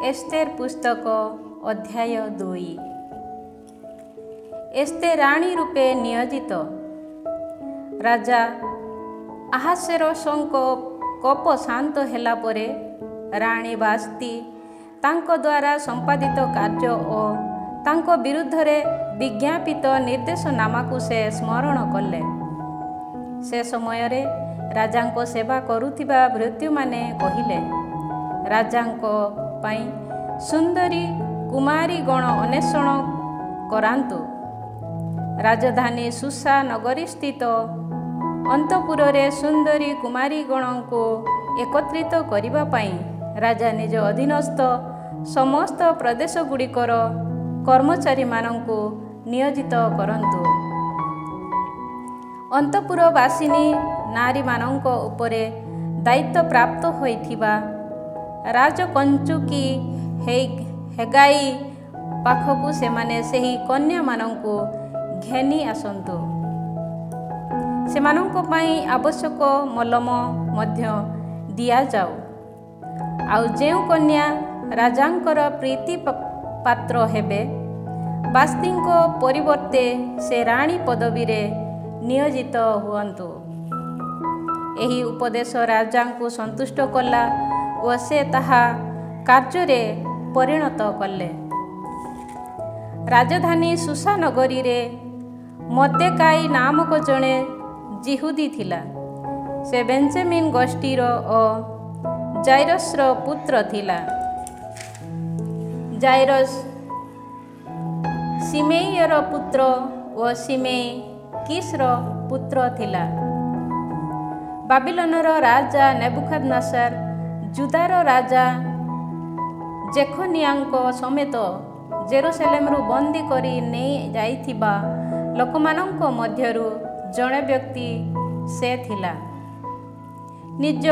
Esther पुस्तक अध्याय 2। Esther राणी रूपे नियोजित। राजा अहास्वेरोसଙ୍କ कोप शांत ହେଲା ପରେ राणी वास्ती तांको द्वारा संपादित कार्य और तांको विरुद्धरे विज्ञापित निर्देशनामा को से स्मरण कले। से समय रे राजांको सेवा करुथिबा भृत्य माने कहिले, राजांको पाई सुंदरी कुमारी गण अन्वेषण करांतु। राजधानी सुसा नगरी स्थित अंतपुर रे सुंदरी कुमारी गण को एकत्रित करिबा पाई राजा निज अधीनस्थ समस्त प्रदेश गुड़िकर कर्मचारी मानंकु नियोजित करंतु। अंतपुरवासिनी नारी मानंक उपरे दायित्व प्राप्त होइथिबा राजकंचुकी हेगाई पाखकु सेमाने सेही कन्या मानंकु घेनी आसंतु। सेमानंक पाई आवश्यक मलम मध्य दिया जाऊ। आउ जेउ कन्या राजांकर प्रीति पात्र हेबे, वास्तींक परिवर्ते से राणी पदवी रे नियोजित हुअन्तु। एही उपदेश राजांकु संतुष्ट कला और से ताहा कार्य रे परिणत कले। राजधानी सुसा नगरी रे मर्देकाई नामक जणे जिहुदी थिला। से बेंजामिन गोष्ठीर और जाइरस पुत्र थिला। जाइरस सिमेईर पुत्र और सिमेई किसर पुत्र थिला। बाबिलोनर राजा नेबुकदनेस्सर जुदार राजा जेखनियाଙ୍କ समेत जेरुसलेमरु बंदी करी नहीं जाइथिबा लोकमानଙ୍କ मध्यरु जणे व्यक्ति से थिला। निज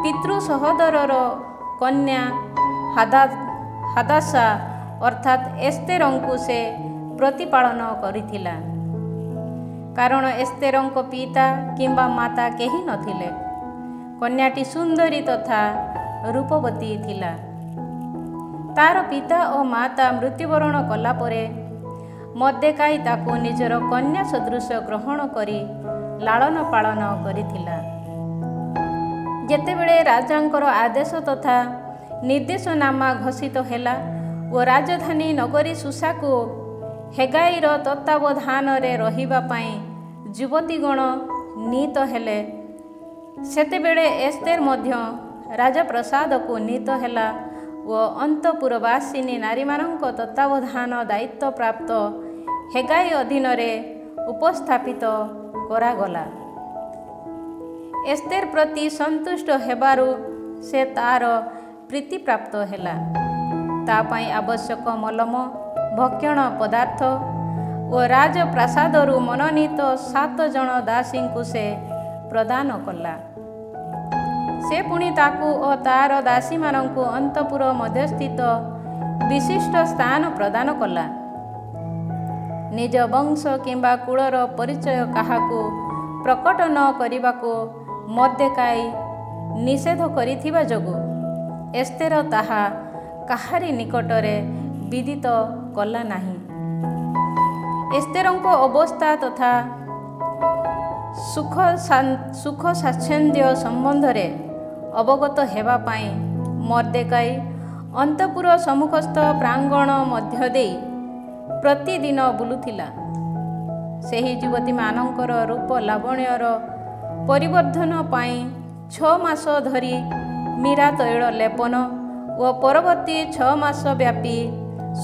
पितृ सहोदरर कन्या हादासा अर्थात एस्तेरंकु से प्रतिपालन करिथिला। कारण एस्तेरंक पिता किंबा माता केही नथिले। कन्याटी सुंदरी तथा रूपवती थिला। तार पिता और माता मृत्युवरण कला परे मर्देकाई ताकू निजर कन्या सदृश ग्रहण करी लालन पालन करिथिला। जेतेबेले राजांकर आदेश तथा निर्देशनामा घोषित हेला और राजधानी नगरी सुसा को हेगाईर तत्वावधान रे रहिबा पाई युवतीगण नीत हेले, सेतेबेले एस्तेर मध्य राजप्रसाद को नीत हेला और अंतपुरवासिनी नारी मानंक तत्वावधान दायित्व प्राप्त हेगाई अधीन रे उपस्थापित करागला। एस्तेर प्रति संतुष्ट हेबारु से तार प्रीति प्राप्त हेला। ता पाई आवश्यक मलम भक्षण पदार्थ और राजप्रासादरु मनोनीत 7 जन दासींकु से प्रदान कला। से पुणी ताकू और तार दासी मानंकु अंतपुर मध्यस्थित विशिष्ट स्थान प्रदान कला। निज वंश किंबा कुलर परिचय काहाकू प्रकट न करिबाकू मर्देकाई निषेध करिथिबा जोगु एस्तेर ताहा काहारी निकटरे विदित कला नाही। एस्तेरंको अवस्था तथा सुख साच्छंद्य संबंध रे अवगत हेबा पाई मर्देकाई अंतपुर सम्मुखस्थ प्रांगण मध्य दे प्रतिदिन बुलुथिला। सेही युवती मानंकर रूप लावण्यर परिवर्धन पाई 6 मास धरी मीरा तैल लेपन और परवर्ती 6 मास व्यापी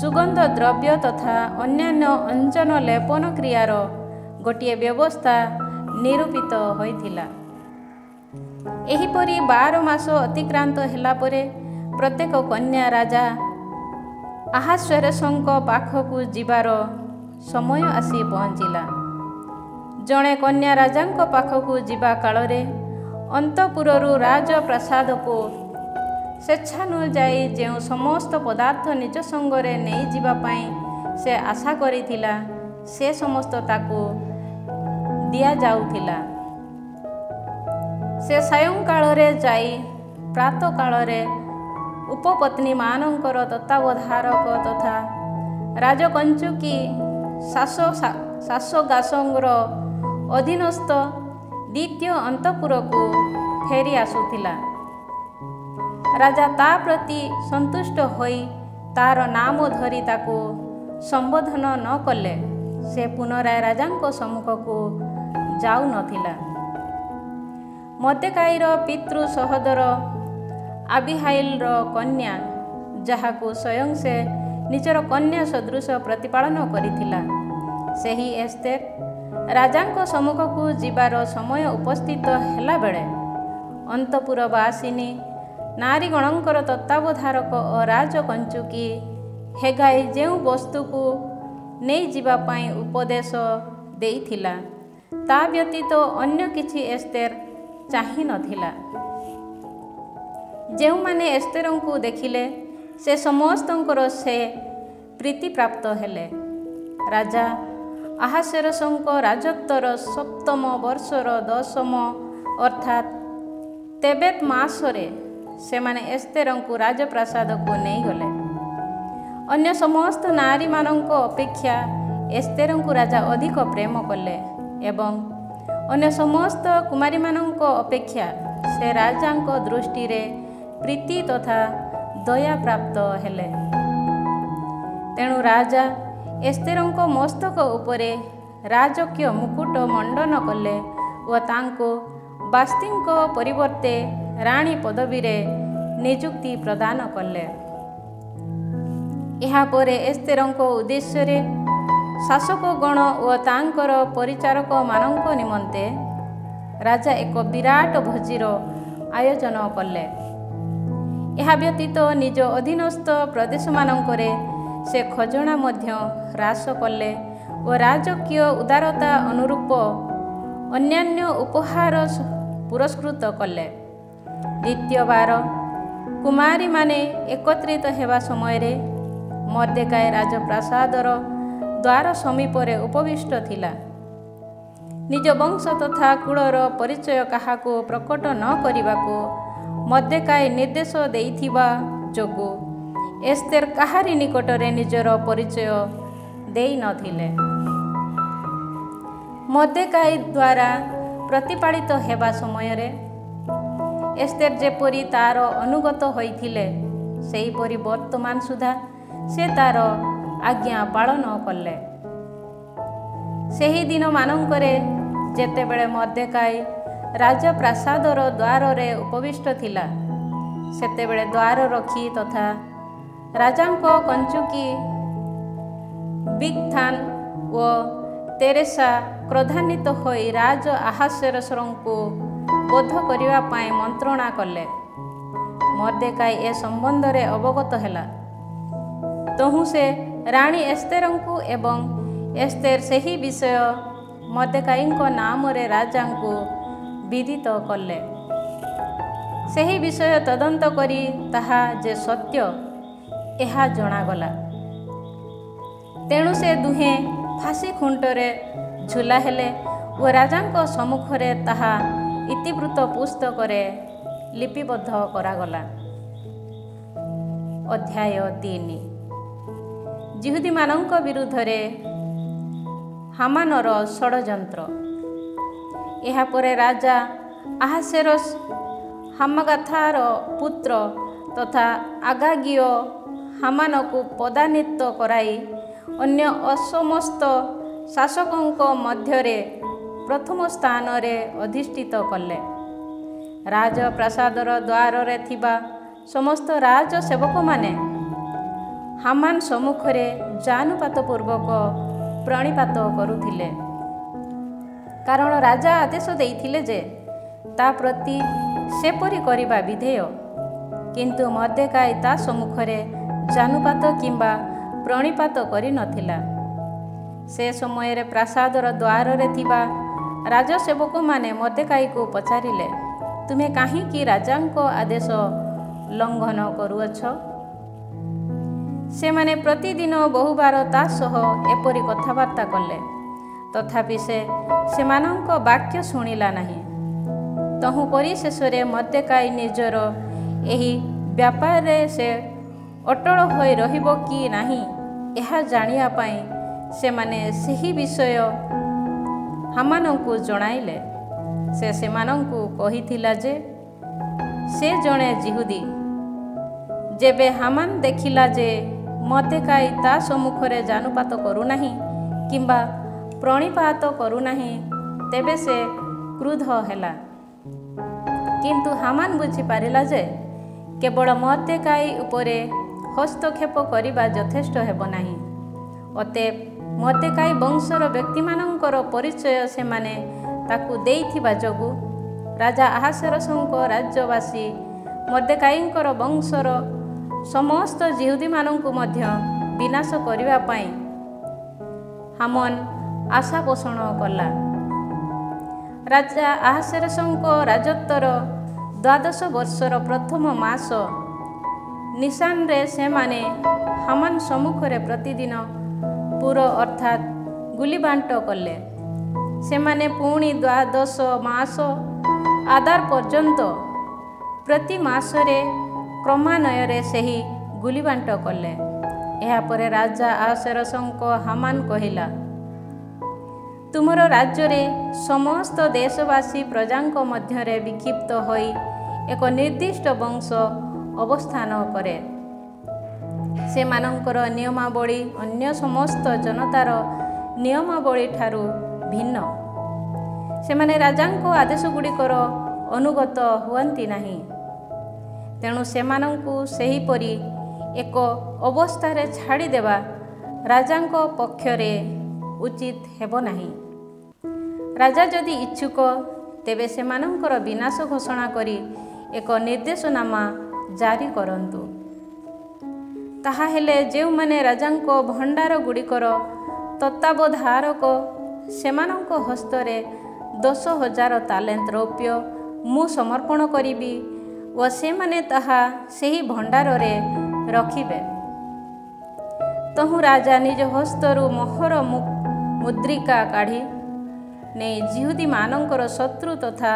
सुगंध द्रव्य तथा अन्यान्य अंजन लेपन क्रियार गोटिए व्यवस्था निरूपित होइथिला। एहीपरि 12 मास अतिक्रांत हेला परे प्रत्येक कन्या राजा अहास्वेरोसଙ୍କ पाखकु जिबार समय आसी पहुँचिला। जणे कन्या राजांक पाखकु जिबा कालरे अंतपुररु राजप्रासाद को स्वेच्छानुयायी जो समस्त पदार्थ निज संगरे नहीं जिबा पाई से आशा करिथिला, से समस्त ताकू दिया जाउथिला। से सायं काल रे जाई प्रातः काल रे ଉପପତ୍ନୀମାନଙ୍କର ତତ୍ତ୍ୱାବଧାରକ ତଥା ରାଜକଞ୍ଚୁକୀ ଶାସଗାସଙ୍କର ଅଧୀନସ୍ଥ ଦ୍ୱିତୀୟ ଅନ୍ତଃପୁରକୁ ଫେରି ଆସୁଥିଲା। ରାଜା ତା ପ୍ରତି ସନ୍ତୁଷ୍ଟ ହୋଇ ତାର ନାମ ଧରି ତାକୁ ସମ୍ବୋଧନ ନ କଲେ ସେ ପୁନରାୟ ରାଜାଙ୍କ ସମ୍ମୁଖକୁ ଯାଉନଥିଲା। ମର୍ଦ୍ଦେକାଇର ପିତୃ ସହୋଦର ଆବିହାଇଲର କନ୍ୟା, ଯାହାକୁ ସ୍ୱୟଂ ସେ ନିଜର କନ୍ୟା ସଦୃଶ ପ୍ରତିପାଳନ କରିଥିଲା, ସେହି ଏସ୍ତେର ରାଜାଙ୍କ ସମ୍ମୁଖକୁ ଯିବାର ସମୟ ଉପସ୍ଥିତ ହେଲାବେଳେ ଅନ୍ତଃପୁରବାସିନୀ ନାରୀଗଣଙ୍କର ତତ୍ତ୍ୱାବଧାରକ ଓ ରାଜକଞ୍ଚୁକୀ ହେଗାଇ ଯେଉଁ ବସ୍ତୁକୁ ନେଇଯିବା ପାଇଁ ଉପଦେଶ ଦେଇଥିଲା, ତା ବ୍ୟତୀତ ଅନ୍ୟ କିଛି ଏସ୍ତେର ଚାହିଁନଥିଲା। ଯେଉଁମାନେ ଏସ୍ତେରଙ୍କୁ ଦେଖିଲେ ସେ ସମସ୍ତଙ୍କର ସେ ପ୍ରୀତିପ୍ରାପ୍ତ ହେଲେ। ରାଜା ଆହାସେରସଙ୍କ ରାଜତ୍ୱର 7ମ ବର୍ଷର 10ମ ଅର୍ଥାତ୍ ତେବେତ୍ ମାସରେ ସେମାନେ ଏସ୍ତେରଙ୍କୁ ରାଜପ୍ରାସାଦକୁ ନେଇଗଲେ। ଅନ୍ୟ ସମସ୍ତ ନାରୀମାନଙ୍କ ଅପେକ୍ଷା ଏସ୍ତେରଙ୍କୁ ରାଜା ଅଧିକ ପ୍ରେମ କଲେ ଏବଂ ଅନ୍ୟ ସମସ୍ତ କୁମାରୀମାନଙ୍କ ଅପେକ୍ଷା ସେ ରାଜାଙ୍କ ଦୃଷ୍ଟିରେ ପ୍ରୀତି ତଥା ଦୟା ପ୍ରାପ୍ତ ହେଲେ। ତେଣୁ ରାଜା ଏସ୍ତେରଙ୍କ ମସ୍ତକ ଉପରେ ରାଜକୀୟ ମୁକୁଟ ମଣ୍ଡନ କଲେ ଓ ତାଙ୍କୁ ବାସ୍ତିଙ୍କ ପରିବର୍ତ୍ତେ ରାଣୀ ପଦବୀରେ ନିଯୁକ୍ତି ପ୍ରଦାନ କଲେ। ଏହାପରେ ଏସ୍ତେରଙ୍କ ଉଦ୍ଦେଶ୍ୟରେ ଶାସକଗଣ ଓ ତାଙ୍କର ପରିଚାରକମାନଙ୍କ ନିମନ୍ତେ ରାଜା ଏକ ବିରାଟ ଭୋଜିର ଆୟୋଜନ କଲେ। ଏହା ବ୍ୟତୀତ ନିଜ ଅଧୀନସ୍ଥ ପ୍ରଦେଶମାନଙ୍କରେ ସେ ଖଜଣା ମଧ୍ୟ ହ୍ରାସ କଲେ ଓ ରାଜକୀୟ ଉଦାରତା ଅନୁରୂପ ଅନ୍ୟାନ୍ୟ ଉପହାର ପୁରସ୍କୃତ କଲେ। ଦ୍ୱିତୀୟବାର କୁମାରୀମାନେ ଏକତ୍ରିତ ହେବା ସମୟରେ ମର୍ଦ୍ଦେକାଇ ରାଜପ୍ରାସାଦର ଦ୍ୱାର ସମୀପରେ ଉପବିଷ୍ଟ ଥିଲା। ନିଜ ବଂଶ ତଥା କୁଳର ପରିଚୟ କାହାକୁ ପ୍ରକଟ ନ କରିବାକୁ ମର୍ଦ୍ଦେକାଇ ନିର୍ଦ୍ଦେଶ ଦେଇଥିବା ଯୋଗୁଁ ଏସ୍ତେର କାହାରି ନିକଟରେ ନିଜର ପରିଚୟ ଦେଇନଥିଲେ। ମର୍ଦ୍ଦେକାଇ ଦ୍ୱାରା ପ୍ରତିପାଳିତ ହେବା ସମୟରେ ଏସ୍ତେର ଯେପରି ତାର ଅନୁଗତ ହୋଇଥିଲେ, ସେହିପରି ବର୍ତ୍ତମାନ ସୁଦ୍ଧା ସେ ତାର ଆଜ୍ଞା ପାଳନ କଲେ। ସେହି ଦିନମାନଙ୍କରେ ଯେତେବେଳେ ମର୍ଦ୍ଦେକାଇ ରାଜପ୍ରାସାଦର ଦ୍ୱାରରେ ଉପବିଷ୍ଟ ଥିଲା, ସେତେବେଳେ ଦ୍ୱାରରକ୍ଷୀ ତଥା ରାଜାଙ୍କ କଞ୍ଚୁକୀ ବିଗ୍ଥାନ ଓ ତେରେସା କ୍ରୋଧାନ୍ୱିତ ହୋଇ ରାଜ ଆହାସେରସଙ୍କୁ ବୋଧ କରିବା ପାଇଁ ମନ୍ତ୍ରଣା କଲେ। ମର୍ଦ୍ଦେକାଇ ଏ ସମ୍ବନ୍ଧରେ ଅବଗତ ହେଲା। ତହୁଁ ସେ ରାଣୀ ଏସ୍ତେରଙ୍କୁ ଏବଂ ଏସ୍ତେର ସେହି ବିଷୟ ମର୍ଦ୍ଦେକାଇଙ୍କ ନାମରେ ରାଜାଙ୍କୁ ବିଦିତ କଲେ। ସେହି ବିଷୟ ତଦନ୍ତ କରି ତାହା ଯେ ସତ୍ୟ, ଏହା ଜଣାଗଲା। ତେଣୁ ସେ ଦୁହେଁ ଫାଶୀ ଖୁଣ୍ଟରେ ଝୁଲା ହେଲେ ଓ ରାଜାଙ୍କ ସମ୍ମୁଖରେ ତାହା ଇତିବୃତ୍ତ ପୁସ୍ତକରେ ଲିପିବଦ୍ଧ କରାଗଲା। ଅଧ୍ୟାୟ 3 ଯିହୁଦୀମାନଙ୍କ ବିରୁଦ୍ଧରେ ହାମାନର ଷଡ଼ଯନ୍ତ୍ର। ଏହାପରେ ରାଜା ଆହାସେରସ ହାମାଗାଥାର ପୁତ୍ର ତଥା ଆଗାଗୀୟ ହାମାନକୁ ପଦାନ୍ୱିତ କରାଇ ଅନ୍ୟ ସମସ୍ତ ଶାସକଙ୍କ ମଧ୍ୟରେ ପ୍ରଥମ ସ୍ଥାନରେ ଅଧିଷ୍ଠିତ କଲେ। ରାଜପ୍ରାସାଦର ଦ୍ୱାରରେ ଥିବା ସମସ୍ତ ରାଜସେବକମାନେ ହାମାନ ସମ୍ମୁଖରେ ଜାନୁପାତପୂର୍ବକ ପ୍ରଣିପାତ କରୁଥିଲେ, କାରଣ ରାଜା ଆଦେଶ ଦେଇଥିଲେ ଯେ ତା ପ୍ରତି ସେପରି କରିବା ବିଧେୟ। କିନ୍ତୁ ମର୍ଦ୍ଦେକାଇ ତା ସମ୍ମୁଖରେ ଜାନୁପାତ କିମ୍ବା ପ୍ରଣିପାତ କରିନଥିଲା। ସେ ସମୟରେ ପ୍ରାସାଦର ଦ୍ୱାରରେ ଥିବା ରାଜସେବକମାନେ ମର୍ଦ୍ଦେକାଇକୁ ପଚାରିଲେ, ତୁମେ କାହିଁକି ରାଜାଙ୍କ ଆଦେଶ ଲଙ୍ଘନ କରୁଅଛ? ସେମାନେ ପ୍ରତିଦିନ ବହୁବାର ତା ସହ ଏପରି କଥାବାର୍ତ୍ତା କଲେ, ତଥାପି ସେ ସେମାନଙ୍କ ବାକ୍ୟ ଶୁଣିଲା ନାହିଁ। ତହୁଁ ପରିଶେଷରେ ମର୍ଦ୍ଦେକାଇ ନିଜର ଏହି ବ୍ୟାପାରରେ ସେ ଅଟଳ ହୋଇ ରହିବ କି ନାହିଁ ଏହା ଜାଣିବା ପାଇଁ ସେମାନେ ସେହି ବିଷୟ ହାମାନଙ୍କୁ ଜଣାଇଲେ। ସେ ସେମାନଙ୍କୁ କହିଥିଲା ଯେ ସେ ଜଣେ ଯିହୁଦୀ। ଯେବେ ହାମାନ ଦେଖିଲା ଯେ ମର୍ଦ୍ଦେଖାଇ ତା ସମ୍ମୁଖରେ ଜାନୁପାତ କରୁନାହିଁ କିମ୍ବା ପ୍ରଣିପାତ କରୁନାହିଁ, ତେବେ ସେ କ୍ରୁଦ୍ଧ ହେଲା। କିନ୍ତୁ ହାମାନ ବୁଝିପାରିଲା ଯେ କେବଳ ମର୍ଦ୍ଦେଖାଇ ଉପରେ ହସ୍ତକ୍ଷେପ କରିବା ଯଥେଷ୍ଟ ହେବ ନାହିଁ। ଅତଏବ ମର୍ଦ୍ଦେଖାଇ ବଂଶର ବ୍ୟକ୍ତିମାନଙ୍କର ପରିଚୟ ସେମାନେ ତାକୁ ଦେଇଥିବା ଯୋଗୁଁ ରାଜା ଆହାସେରସଙ୍କ ରାଜ୍ୟବାସୀ ମର୍ଦ୍ଦେଖାଇଙ୍କର ବଂଶର ସମସ୍ତ ଯିହୁଦୀମାନଙ୍କୁ ମଧ୍ୟ ବିନାଶ କରିବା ପାଇଁ ହାମାନ ଆଶା ପୋଷଣ କଲା। ରାଜା ଆହାସେରସଙ୍କ ରାଜତ୍ୱର 12 ବର୍ଷର ପ୍ରଥମ ମାସ ନିସାନରେ ସେମାନେ ହାମାନ ସମ୍ମୁଖରେ ପ୍ରତିଦିନ ପୁର ଅର୍ଥାତ୍ ଗୁଲିବାଣ୍ଟ କଲେ। ସେମାନେ ପୁଣି 12 ମାସ ଆଦାର ପର୍ଯ୍ୟନ୍ତ ପ୍ରତି ମାସରେ କ୍ରମାନ୍ୱୟରେ ସେହି ଗୁଲିବାଣ୍ଟ କଲେ। ଏହାପରେ ରାଜା ଆହାସେରସଙ୍କ ହାମାନ କହିଲା, ତୁମର ରାଜ୍ୟରେ ସମସ୍ତ ଦେଶବାସୀ ପ୍ରଜାଙ୍କ ମଧ୍ୟରେ ବିକ୍ଷିପ୍ତ ହୋଇ ଏକ ନିର୍ଦ୍ଦିଷ୍ଟ ବଂଶ ଅବସ୍ଥାନ କରେ। ସେମାନଙ୍କର ନିୟମାବଳୀ ଅନ୍ୟ ସମସ୍ତ ଜନତାର ନିୟମାବଳୀ ଠାରୁ ଭିନ୍ନ। ସେମାନେ ରାଜାଙ୍କ ଆଦେଶଗୁଡ଼ିକର ଅନୁଗତ ହୁଅନ୍ତି ନାହିଁ। ତେଣୁ ସେମାନଙ୍କୁ ସେହିପରି ଏକ ଅବସ୍ଥାରେ ଛାଡ଼ିଦେବା ରାଜାଙ୍କ ପକ୍ଷରେ ଉଚିତ ହେବ ନାହିଁ। ରାଜା ଯଦି ଇଚ୍ଛୁକ, ତେବେ ସେମାନଙ୍କର ବିନାଶ ଘୋଷଣା କରି ଏକ ନିର୍ଦ୍ଦେଶନାମା ଜାରି କରନ୍ତୁ। ତାହାହେଲେ ଯେଉଁମାନେ ରାଜାଙ୍କ ଭଣ୍ଡାରଗୁଡ଼ିକର ତତ୍ତ୍ୱାବଧାରକ, ସେମାନଙ୍କ ହସ୍ତରେ 10,000 ତାଲେଣ୍ଟ ରୌପ୍ୟ ମୁଁ ସମର୍ପଣ କରିବି ଓ ସେମାନେ ତାହା ସେହି ଭଣ୍ଡାରରେ ରଖିବେ। ତହୁଁ ରାଜା ନିଜ ହସ୍ତରୁ ମୋହର ମୁଦ୍ରିକା କାଢ଼ି ନେଇ ଯିହୁଦୀମାନଙ୍କର ଶତ୍ରୁ ତଥା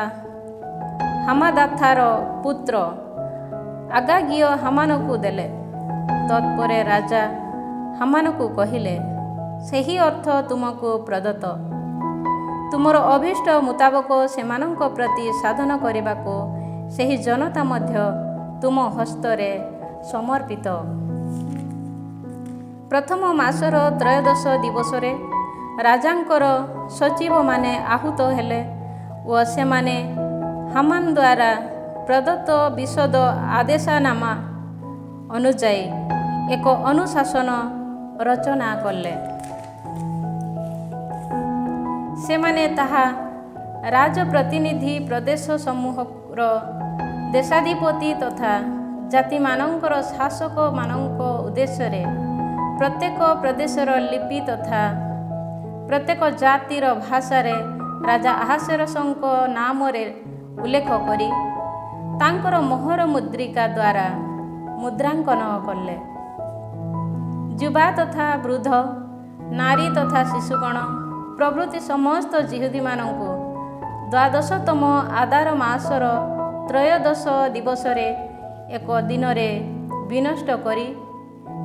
ହାମାଦାଥାର ପୁତ୍ର ଆଗାଗୀୟ ହାମାନକୁ ଦେଲେ। ତତ୍ପରେ ରାଜା ହାମାନକୁ କହିଲେ, ସେହି ଅର୍ଥ ତୁମକୁ ପ୍ରଦତ୍ତ। ତୁମର ଅଭୀଷ୍ଟ ମୁତାବକ ସେମାନଙ୍କ ପ୍ରତି ସାଧନ କରିବାକୁ ସେହି ଜନତା ମଧ୍ୟ ତୁମ ହସ୍ତରେ ସମର୍ପିତ। ପ୍ରଥମ ମାସର 13 ଦିବସରେ ରାଜାଙ୍କର ସଚିବମାନେ ଆହୁତ ହେଲେ ଓ ସେମାନେ ହାମାନ ଦ୍ୱାରା ପ୍ରଦତ୍ତ ବିଶଦ ଆଦେଶନାମା ଅନୁଯାୟୀ ଏକ ଅନୁଶାସନ ରଚନା କଲେ। ସେମାନେ ତାହା ରାଜପ୍ରତିନିଧି, ପ୍ରଦେଶ ସମୂହର ଦେଶାଧିପତି ତଥା ଜାତିମାନଙ୍କର ଶାସକମାନଙ୍କ ଉଦ୍ଦେଶ୍ୟରେ ପ୍ରତ୍ୟେକ ପ୍ରଦେଶର ଲିପି ତଥା ପ୍ରତ୍ୟେକ ଜାତିର ଭାଷାରେ ରାଜା ଆହାସେରସଙ୍କ ନାମରେ ଉଲ୍ଲେଖ କରି ତାଙ୍କର ମୋହର ମୁଦ୍ରିକା ଦ୍ୱାରା ମୁଦ୍ରାଙ୍କନ କଲେ। ଯୁବା ତଥା ବୃଦ୍ଧ, ନାରୀ ତଥା ଶିଶୁଗଣ ପ୍ରଭୃତି ସମସ୍ତ ଯିହୁଦୀମାନଙ୍କୁ 12ତମ ଆଦାର ମାସର 13 ଦିବସରେ ଏକ ଦିନରେ ବିନଷ୍ଟ କରି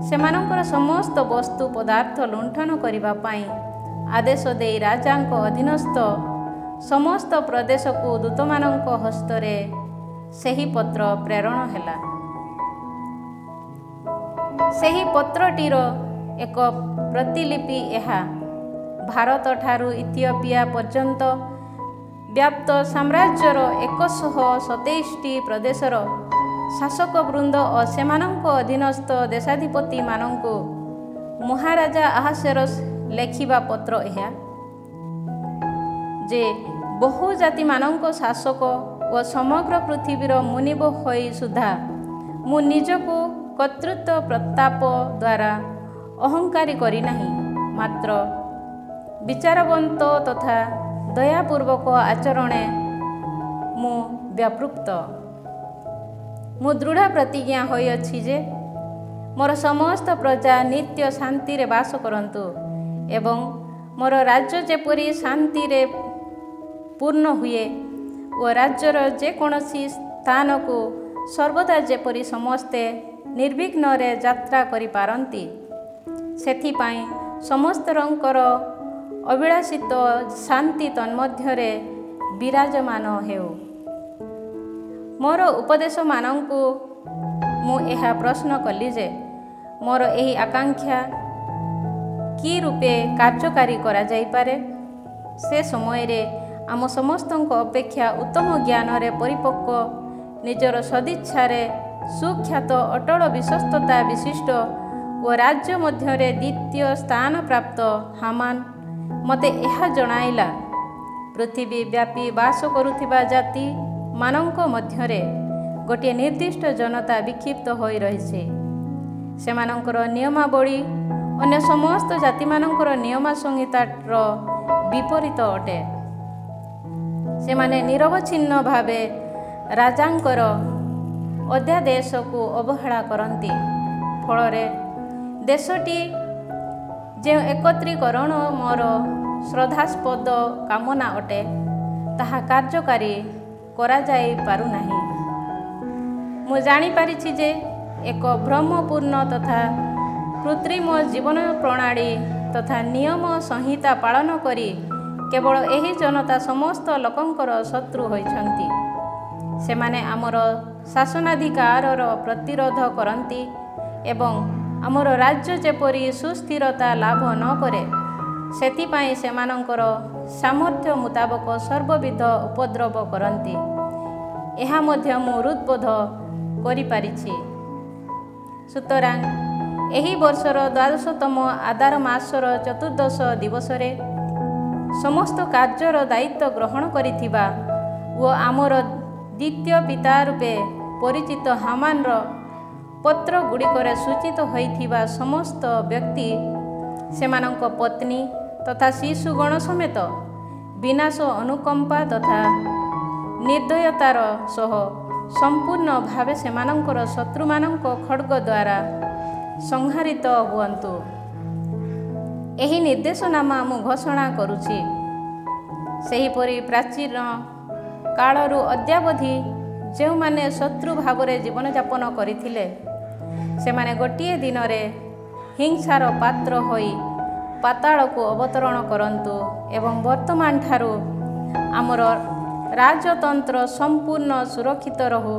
ସେମାନଙ୍କର ସମସ୍ତ ବସ୍ତୁ ପଦାର୍ଥ ଲୁଣ୍ଠନ କରିବା ପାଇଁ ଆଦେଶ ଦେଇ ରାଜାଙ୍କ ଅଧୀନସ୍ଥ ସମସ୍ତ ପ୍ରଦେଶକୁ ଦୂତମାନଙ୍କ ହସ୍ତରେ ସେହି ପତ୍ର ପ୍ରେରଣ ହେଲା। ସେହି ପତ୍ରଟିର ଏକ ପ୍ରତିଲିପି ଏହା ଭାରତଠାରୁ ଇଥିଓପିଆ ପର୍ଯ୍ୟନ୍ତ ବ୍ୟାପ୍ତ ସାମ୍ରାଜ୍ୟର 127ଟି ପ୍ରଦେଶର ଶାସକବୃନ୍ଦ ଓ ସେମାନଙ୍କ ଅଧୀନସ୍ଥ ଦେଶାଧିପତିମାନଙ୍କୁ ମହାରାଜା ଆହାସେରସ ଲେଖିବା ପତ୍ର ଏହା ଯେ ବହୁ ଜାତିମାନଙ୍କ ଶାସକ ଓ ସମଗ୍ର ପୃଥିବୀର ମୁନିବ ହୋଇ ସୁଦ୍ଧା ମୁଁ ନିଜକୁ କର୍ତ୍ତୃତ୍ୱ ପ୍ରତାପ ଦ୍ୱାରା ଅହଙ୍କାରୀ କରିନାହିଁ, ମାତ୍ର ବିଚାରବନ୍ତ ତଥା ଦୟାପୂର୍ବକ ଆଚରଣେ ମୁଁ ବ୍ୟାପୃତ। ମୁଁ ଦୃଢ଼ ପ୍ରତିଜ୍ଞା ହୋଇଅଛି ଯେ ମୋର ସମସ୍ତ ପ୍ରଜା ନିତ୍ୟ ଶାନ୍ତିରେ ବାସ କରନ୍ତୁ ଏବଂ ମୋର ରାଜ୍ୟ ଯେପରି ଶାନ୍ତିରେ ପୂର୍ଣ୍ଣ ହୁଏ ଓ ରାଜ୍ୟର ଯେକୌଣସି ସ୍ଥାନକୁ ସର୍ବଦା ଯେପରି ସମସ୍ତେ ନିର୍ବିଘ୍ନରେ ଯାତ୍ରା କରିପାରନ୍ତି, ସେଥିପାଇଁ ସମସ୍ତଙ୍କର ଅଭିଳାଷିତ ଶାନ୍ତି ତନ୍ମଧ୍ୟରେ ବିରାଜମାନ ହେଉ। ମୋର ଉପଦେଶମାନଙ୍କୁ ମୁଁ ଏହା ପ୍ରଶ୍ନ କଲି ଯେ ମୋର ଏହି ଆକାଂକ୍ଷା କି ରୂପେ କାର୍ଯ୍ୟକାରୀ କରାଯାଇପାରେ। ସେ ସମୟରେ ଆମ ସମସ୍ତଙ୍କ ଅପେକ୍ଷା ଉତ୍ତମ ଜ୍ଞାନରେ ପରିପକ୍ୱ, ନିଜର ସଦିଚ୍ଛାରେ ସୁଖ୍ୟାତ, ଅଟଳ ବିଶ୍ୱସ୍ତତା ବିଶିଷ୍ଟ ଓ ରାଜ୍ୟ ମଧ୍ୟରେ ଦ୍ୱିତୀୟ ସ୍ଥାନ ପ୍ରାପ୍ତ ହାମାନ ମୋତେ ଏହା ଜଣାଇଲା, ପୃଥିବୀ ବ୍ୟାପୀ ବାସ କରୁଥିବା ଜାତିମାନଙ୍କ ମଧ୍ୟରେ ଗୋଟିଏ ନିର୍ଦ୍ଦିଷ୍ଟ ଜନତା ବିକ୍ଷିପ୍ତ ହୋଇ ରହିଛି। ସେମାନଙ୍କର ନିୟମାବଳୀ ଅନ୍ୟ ସମସ୍ତ ଜାତିମାନଙ୍କର ନିୟମ ସଂହିତାର ବିପରୀତ ଅଟେ। ସେମାନେ ନିରବଚ୍ଛିନ୍ନ ଭାବେ ରାଜାଙ୍କର ଅଧ୍ୟାଦେଶକୁ ଅବହେଳା କରନ୍ତି। ଫଳରେ ଦେଶଟି ଯେଉଁ ଏକତ୍ରୀକରଣ ମୋର ଶ୍ରଦ୍ଧାସ୍ପଦ କାମନା ଅଟେ, ତାହା କାର୍ଯ୍ୟକାରୀ କରାଯାଇପାରୁନାହିଁ। ମୁଁ ଜାଣିପାରିଛି ଯେ ଏକ ଭ୍ରମପୂର୍ଣ୍ଣ ତଥା କୃତ୍ରିମ ଜୀବନ ପ୍ରଣାଳୀ ତଥା ନିୟମ ସଂହିତା ପାଳନ କରି କେବଳ ଏହି ଜନତା ସମସ୍ତ ଲୋକଙ୍କର ଶତ୍ରୁ ହୋଇଛନ୍ତି। ସେମାନେ ଆମର ଶାସନାଧିକାରର ପ୍ରତିରୋଧ କରନ୍ତି ଏବଂ ଆମର ରାଜ୍ୟ ଯେପରି ସୁସ୍ଥିରତା ଲାଭ ନ କରେ, ସେଥିପାଇଁ ସେମାନଙ୍କର ସାମର୍ଥ୍ୟ ମୁତାବକ ସର୍ବବିଧ ଉପଦ୍ରବ କରନ୍ତି। ଏହା ମଧ୍ୟ ମୁଁ ହୃଦବୋଧ କରିପାରିଛି। ସୁତରାଂ ଏହି ବର୍ଷର 12ତମ ଆଦାର ମାସର 14 ଦିବସରେ ସମସ୍ତ କାର୍ଯ୍ୟର ଦାୟିତ୍ୱ ଗ୍ରହଣ କରିଥିବା ଓ ଆମର ଦ୍ୱିତୀୟ ପିତା ରୂପେ ପରିଚିତ ହାମାନର ପତ୍ରଗୁଡ଼ିକରେ ସୂଚିତ ହୋଇଥିବା ସମସ୍ତ ବ୍ୟକ୍ତି, ସେମାନଙ୍କ ପତ୍ନୀ ତଥା ଶିଶୁଗଣ ସମେତ ବିନାଶ ଅନୁକମ୍ପା ତଥା ନିର୍ଦ୍ଦୟତାର ସହ ସମ୍ପୂର୍ଣ୍ଣ ଭାବେ ସେମାନଙ୍କର ଶତ୍ରୁମାନଙ୍କ ଖଡ଼୍ଗ ଦ୍ୱାରା ସଂହାରିତ ହୁଅନ୍ତୁ। ଏହି ନିର୍ଦ୍ଦେଶନାମା ମୁଁ ଘୋଷଣା କରୁଛି। ସେହିପରି ପ୍ରାଚୀନ କାଳରୁ ଅଦ୍ୟାବଧି ଯେଉଁମାନେ ଶତ୍ରୁ ଭାବରେ ଜୀବନଯାପନ କରିଥିଲେ, ସେମାନେ ଗୋଟିଏ ଦିନରେ ହିଂସାର ପାତ୍ର ହୋଇ ପାତାଳକୁ ଅବତରଣ କରନ୍ତୁ ଏବଂ ବର୍ତ୍ତମାନ ଠାରୁ ଆମର ରାଜତନ୍ତ୍ର ସମ୍ପୂର୍ଣ୍ଣ ସୁରକ୍ଷିତ ରହୁ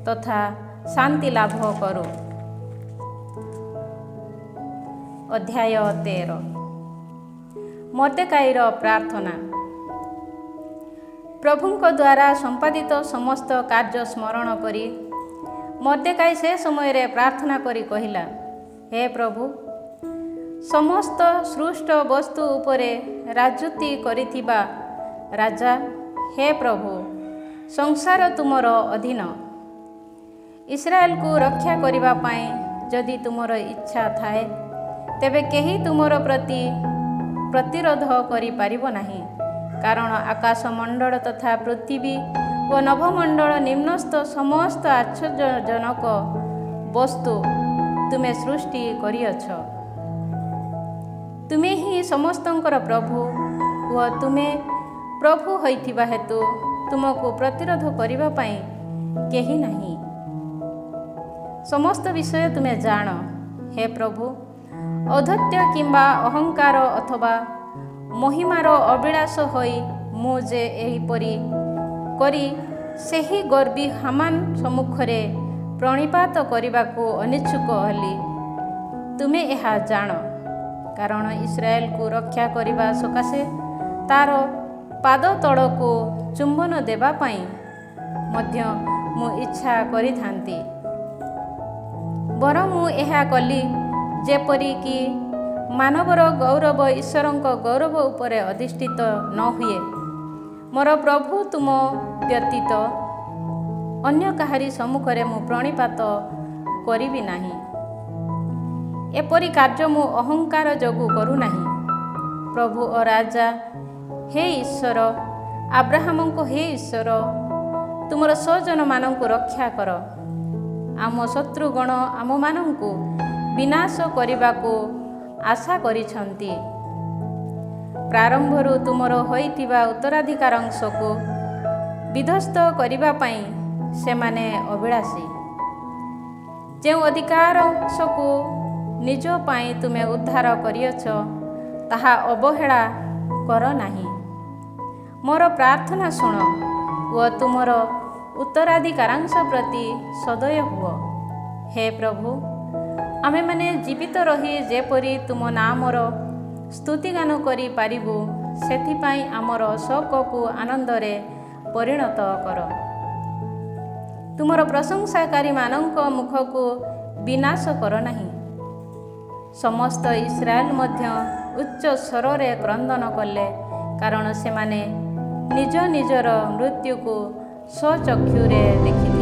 ତଥା ଶାନ୍ତି ଲାଭ କରୁ। ଅଧ୍ୟାୟ 13। ମର୍ଦ୍ଦେକାଇର ପ୍ରାର୍ଥନା। ପ୍ରଭୁଙ୍କ ଦ୍ୱାରା ସମ୍ପାଦିତ ସମସ୍ତ କାର୍ଯ୍ୟ ସ୍ମରଣ କରି ମର୍ଦ୍ଦେକାଇ ସେ ସମୟରେ ପ୍ରାର୍ଥନା କରି କହିଲା, ହେ ପ୍ରଭୁ, ସମସ୍ତ ସୃଷ୍ଟ ବସ୍ତୁ ଉପରେ ରାଜୁତି କରିଥିବା ରାଜା, ହେ ପ୍ରଭୁ, ସଂସାର ତୁମର ଅଧୀନ। ଇସ୍ରାଏଲକୁ ରକ୍ଷା କରିବା ପାଇଁ ଯଦି ତୁମର ଇଚ୍ଛା ଥାଏ, ତେବେ କେହି ତୁମର ପ୍ରତି ପ୍ରତିରୋଧ କରିପାରିବ ନାହିଁ। କାରଣ ଆକାଶମଣ୍ଡଳ ତଥା ପୃଥିବୀ ଓ ନଭମଣ୍ଡଳ ନିମ୍ନସ୍ଥ ସମସ୍ତ ଆଶ୍ଚର୍ଯ୍ୟଜନକ ବସ୍ତୁ ତୁମେ ସୃଷ୍ଟି କରିଅଛ। ତୁମେ ହିଁ ସମସ୍ତଙ୍କର ପ୍ରଭୁ ଓ ତୁମେ ପ୍ରଭୁ ହୋଇଥିବା ହେତୁ ତୁମକୁ ପ୍ରତିରୋଧ କରିବା ପାଇଁ କେହି ନାହିଁ। ସମସ୍ତ ବିଷୟ ତୁମେ ଜାଣ, ହେ ପ୍ରଭୁ। ଔଦ୍ଧତ୍ୟ କିମ୍ବା ଅହଙ୍କାର ଅଥବା ମହିମାର ଅଭିଳାଷ ହୋଇ ମୁଁ ଯେ ଏହିପରି କରି ସେହି ଗର୍ବୀ ହାମାନ ସମ୍ମୁଖରେ ପ୍ରଣିପାତ କରିବାକୁ ଅନିଚ୍ଛୁକ ହେଲି, ତୁମେ ଏହା ଜାଣ। କାରଣ ଇସ୍ରାଏଲକୁ ରକ୍ଷା କରିବା ସକାଶେ ତାର ପାଦ ତଳକୁ ଚୁମ୍ବନ ଦେବା ପାଇଁ ମଧ୍ୟ ମୁଁ ଇଚ୍ଛା କରିଥାନ୍ତି। ବରଂ ମୁଁ ଏହା କଲି ଯେପରିକି ମାନବର ଗୌରବ ଈଶ୍ୱରଙ୍କ ଗୌରବ ଉପରେ ଅଧିଷ୍ଠିତ ନ ହୁଏ। ମୋର ପ୍ରଭୁ, ତୁମ ବ୍ୟତୀତ ଅନ୍ୟ କାହାରି ସମ୍ମୁଖରେ ମୁଁ ପ୍ରଣିପାତ କରିବି ନାହିଁ। ଏପରି କାର୍ଯ୍ୟ ମୁଁ ଅହଙ୍କାର ଯୋଗୁଁ କରୁନାହିଁ। ପ୍ରଭୁ ଓ ରାଜା, ହେ ଈଶ୍ୱର, ଆବ୍ରାହମଙ୍କ ହେ ଈଶ୍ୱର, ତୁମର ସ୍ୱଜନମାନଙ୍କୁ ରକ୍ଷା କର। ଆମ ଶତ୍ରୁଗଣ ଆମମାନଙ୍କୁ ବିନାଶ କରିବାକୁ ଆଶା କରିଛନ୍ତି। ପ୍ରାରମ୍ଭରୁ ତୁମର ହୋଇଥିବା ଉତ୍ତରାଧିକାରାଂଶକୁ ବିଧ୍ୱସ୍ତ କରିବା ପାଇଁ ସେମାନେ ଅଭିଳାଷୀ। ଯେଉଁ ଅଧିକାଂଶକୁ ନିଜ ପାଇଁ ତୁମେ ଉଦ୍ଧାର କରିଅଛ ତାହା ଅବହେଳା କର ନାହିଁ। ମୋର ପ୍ରାର୍ଥନା ଶୁଣ ଓ ତୁମର ଉତ୍ତରାଧିକାରାଂଶ ପ୍ରତି ସଦୟ ହୁଅ। ହେ ପ୍ରଭୁ, ଆମେମାନେ ଜୀବିତ ରହି ଯେପରି ତୁମ ନାମର ସ୍ତୁତିଗାନ କରିପାରିବୁ ସେଥିପାଇଁ ଆମର ଶୋକକୁ ଆନନ୍ଦରେ ପରିଣତ କର। ତୁମର ପ୍ରଶଂସାକାରୀମାନଙ୍କ ମୁଖକୁ ବିନାଶ କର ନାହିଁ। ସମସ୍ତ ଇସ୍ରାଏଲ ମଧ୍ୟ ଉଚ୍ଚ ସ୍ୱରରେ କ୍ରନ୍ଦନ କଲେ, କାରଣ ସେମାନେ ନିଜ ନିଜର ମୃତ୍ୟୁକୁ ସ୍ୱଚକ୍ଷୁରେ ଦେଖିଲେ।